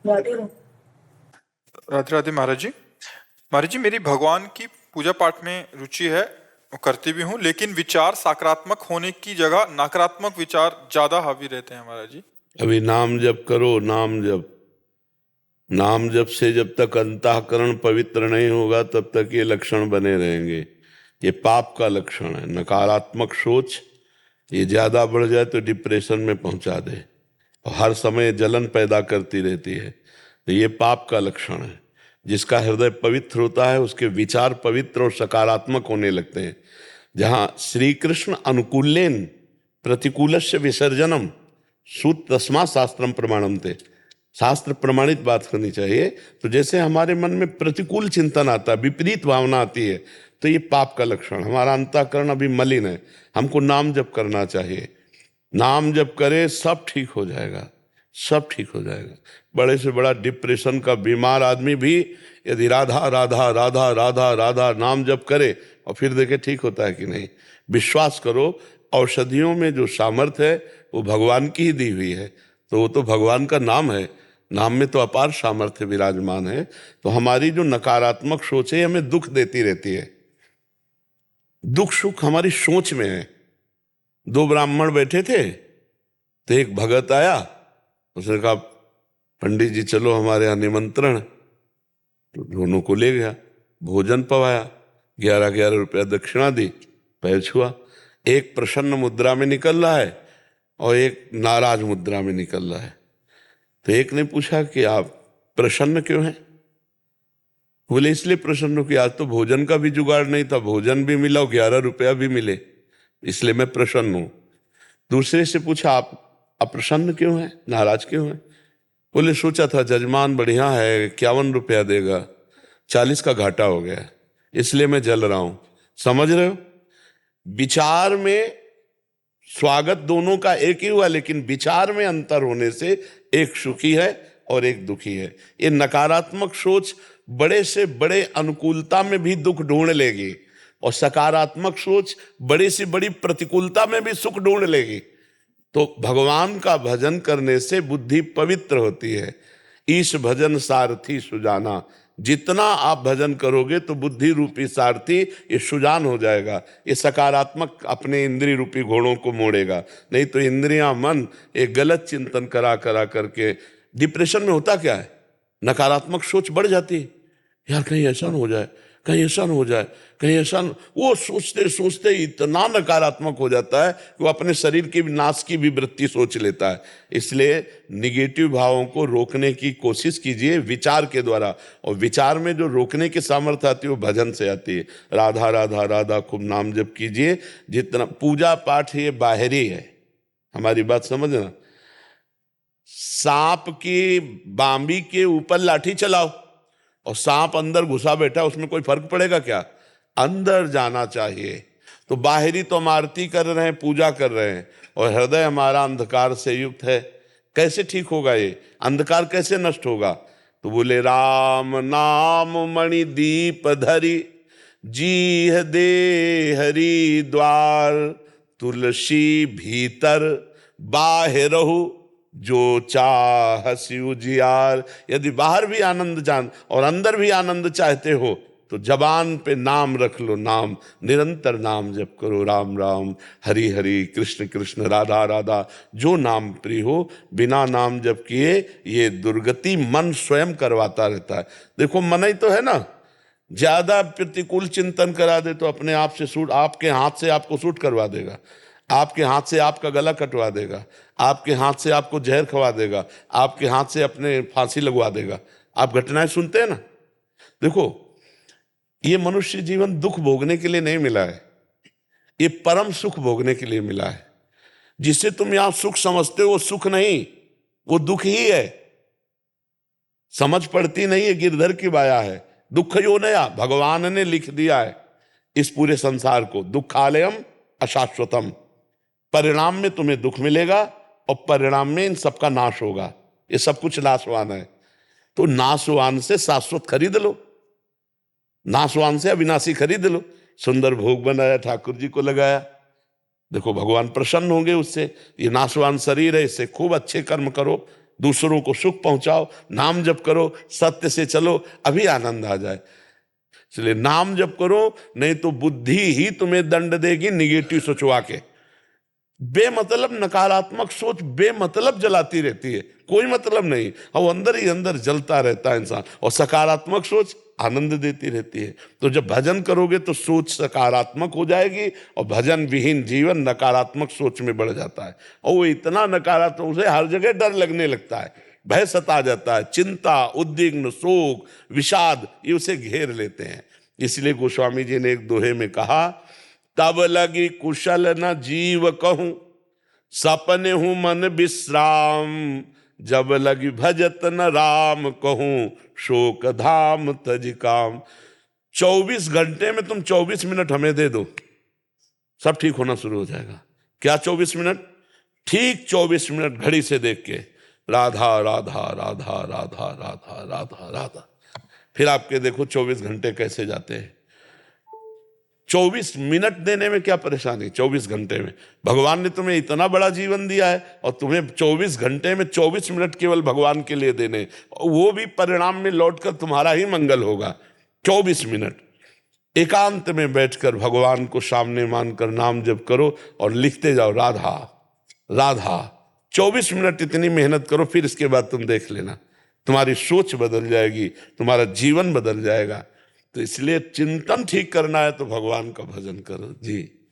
राधे राधे। राधे राधे महाराज जी। महाराज जी, मेरी भगवान की पूजा पाठ में रुचि है, वो करती भी हूँ, लेकिन विचार सकारात्मक होने की जगह नकारात्मक विचार ज्यादा हावी रहते हैं महाराज जी। अभी नाम जप करो, नाम जप। नाम जप से जब तक अंतःकरण पवित्र नहीं होगा तब तक ये लक्षण बने रहेंगे। ये पाप का लक्षण है। नकारात्मक सोच ये ज्यादा बढ़ जाए तो डिप्रेशन में पहुंचा दे और हर समय जलन पैदा करती रहती है, तो ये पाप का लक्षण है। जिसका हृदय पवित्र होता है उसके विचार पवित्र और सकारात्मक होने लगते हैं। जहां श्री कृष्ण अनुकूलेन प्रतिकूलस्य विसर्जनम सूत तस्मा शास्त्रम प्रमाणम थे, शास्त्र प्रमाणित बात करनी चाहिए। तो जैसे हमारे मन में प्रतिकूल चिंतन आता है, विपरीत भावना आती है, तो ये पाप का लक्षण। हमारा अंतःकरण अभी मलिन है। हमको नाम जप करना चाहिए। नाम जप करे सब ठीक हो जाएगा, सब ठीक हो जाएगा। बड़े से बड़ा डिप्रेशन का बीमार आदमी भी यदि राधा राधा राधा राधा राधा नाम जप करे और फिर देखे ठीक होता है कि नहीं। विश्वास करो, औषधियों में जो सामर्थ्य है वो भगवान की ही दी हुई है। तो वो तो भगवान का नाम है, नाम में तो अपार सामर्थ्य विराजमान है। तो हमारी जो नकारात्मक सोच है हमें दुख देती रहती है। दुख सुख हमारी सोच में है। दो ब्राह्मण बैठे थे, तो एक भगत आया, उसने कहा पंडित जी चलो हमारे यहाँ निमंत्रण। तो दोनों को ले गया, भोजन पवाया, 11-11 रुपया दक्षिणा दी, पैर छुआ। एक प्रसन्न मुद्रा में निकल रहा है और एक नाराज मुद्रा में निकल रहा है। तो एक ने पूछा कि आप प्रसन्न क्यों हैं? बोले इसलिए प्रसन्न हूं कि आज तो भोजन का भी जुगाड़ नहीं था, भोजन भी मिला और 11 रुपया भी मिले, इसलिए मैं प्रसन्न हूं। दूसरे से पूछा आप अप्रसन्न क्यों हैं, नाराज क्यों हैं? बोले सोचा था जजमान बढ़िया है, 51 रुपया देगा, 40 का घाटा हो गया, इसलिए मैं जल रहा हूं। समझ रहे हो? विचार में स्वागत दोनों का एक ही हुआ, लेकिन विचार में अंतर होने से एक सुखी है और एक दुखी है। ये नकारात्मक सोच बड़े से बड़े अनुकूलता में भी दुख ढूंढ लेगी और सकारात्मक सोच बड़ी से बड़ी प्रतिकूलता में भी सुख ढूंढ लेगी। तो भगवान का भजन करने से बुद्धि पवित्र होती है। ईश भजन सारथी सुजाना, जितना आप भजन करोगे तो बुद्धि रूपी सारथी ये सुजान हो जाएगा। ये सकारात्मक अपने इंद्रिय रूपी घोड़ों को मोड़ेगा। नहीं तो इंद्रियां मन एक गलत चिंतन करा करा करके डिप्रेशन में होता क्या है, नकारात्मक सोच बढ़ जाती है। यार कहीं ऐसा न हो जाए, कहीं ऐसा न हो जाए, कहीं ऐसा न, वो सोचते सोचते इतना नकारात्मक हो जाता है कि वो अपने शरीर की नाश की भी वृत्ति सोच लेता है। इसलिए निगेटिव भावों को रोकने की कोशिश कीजिए विचार के द्वारा, और विचार में जो रोकने की सामर्थ्य आती है वो भजन से आती है। राधा राधा राधा खूब नाम जप कीजिए। जितना पूजा पाठ ये बाहरी है, हमारी बात समझना। सांप की बांबी के ऊपर लाठी चलाओ और सांप अंदर घुसा बैठा, उसमें कोई फर्क पड़ेगा क्या? अंदर जाना चाहिए। तो बाहरी तो हम आरती कर रहे हैं, पूजा कर रहे हैं, और हृदय हमारा अंधकार से युक्त है। कैसे ठीक होगा ये अंधकार, कैसे नष्ट होगा? तो बोले राम नाम मणि दीप धरी, जी दे हरि द्वार, तुलसी भीतर बाहरहु, जो चाह शिव जियार। यदि बाहर भी आनंद जान और अंदर भी आनंद चाहते हो तो जबान पे नाम रख लो, नाम निरंतर नाम जप करो, राम राम हरि हरि कृष्ण कृष्ण राधा राधा, जो नाम प्रिय हो। बिना नाम जप किए ये दुर्गति मन स्वयं करवाता रहता है। देखो मन ही तो है ना, ज्यादा प्रतिकूल चिंतन करा दे तो अपने आप से सूट, आपके हाथ से आपको सूट करवा देगा, आपके हाथ से आपका गला कटवा देगा, आपके हाथ से आपको जहर खवा देगा, आपके हाथ से अपने फांसी लगवा देगा। आप घटनाएं सुनते हैं ना। देखो ये मनुष्य जीवन दुख भोगने के लिए नहीं मिला है, ये परम सुख भोगने के लिए मिला है। जिसे तुम यहां सुख समझते हो वो सुख नहीं, वो दुख ही है। समझ पड़ती नहीं है, गिरधर की बाया है। दुख यो नया भगवान ने लिख दिया है इस पूरे संसार को, दुखालयम अशाश्वतम। परिणाम में तुम्हें दुख मिलेगा और परिणाम में इन सबका नाश होगा। ये सब कुछ नाशवान है, तो नाशवान से शाश्वत खरीद लो, नाशवान से अविनाशी खरीद लो। सुंदर भोग बनाया, ठाकुर जी को लगाया, देखो भगवान प्रसन्न होंगे उससे। ये नाशवान शरीर है, इससे खूब अच्छे कर्म करो, दूसरों को सुख पहुंचाओ, नाम जप करो, सत्य से चलो, अभी आनंद आ जाए। इसलिए नाम जप करो, नहीं तो बुद्धि ही तुम्हें दंड देगी निगेटिव सोचवा के। बेमतलब नकारात्मक सोच बेमतलब जलाती रहती है, कोई मतलब नहीं, और अंदर ही अंदर जलता रहता है इंसान। और सकारात्मक सोच आनंद देती रहती है। तो जब भजन करोगे तो सोच सकारात्मक हो जाएगी, और भजन विहीन जीवन नकारात्मक सोच में बढ़ जाता है। और वो इतना नकारात्मक, उसे हर जगह डर लगने लगता है, भय सता जाता है, चिंता, उद्विग्न, शोक, विषाद, ये उसे घेर लेते हैं। इसलिए गोस्वामी जी ने एक दोहे में कहा, तब लगी कुशल न जीव कहूं, सपने हूं मन विश्राम, जब लगी भजत न राम कहूं, शोक धाम तज काम। 24 घंटे में तुम 24 मिनट हमें दे दो, सब ठीक होना शुरू हो जाएगा। क्या 24 मिनट? ठीक 24 मिनट घड़ी से देख के राधा राधा राधा राधा राधा राधा राधा, फिर आपके देखो 24 घंटे कैसे जाते हैं। 24 मिनट देने में क्या परेशानी? 24 घंटे में भगवान ने तुम्हें इतना बड़ा जीवन दिया है, और तुम्हें 24 घंटे में 24 मिनट केवल भगवान के लिए देने, वो भी परिणाम में लौटकर तुम्हारा ही मंगल होगा। 24 मिनट एकांत में बैठकर भगवान को सामने मानकर नाम जप करो, और लिखते जाओ राधा राधा। 24 मिनट इतनी मेहनत करो, फिर इसके बाद तुम देख लेना, तुम्हारी सोच बदल जाएगी, तुम्हारा जीवन बदल जाएगा। तो इसलिए चिंतन ठीक करना है तो भगवान का भजन करो जी।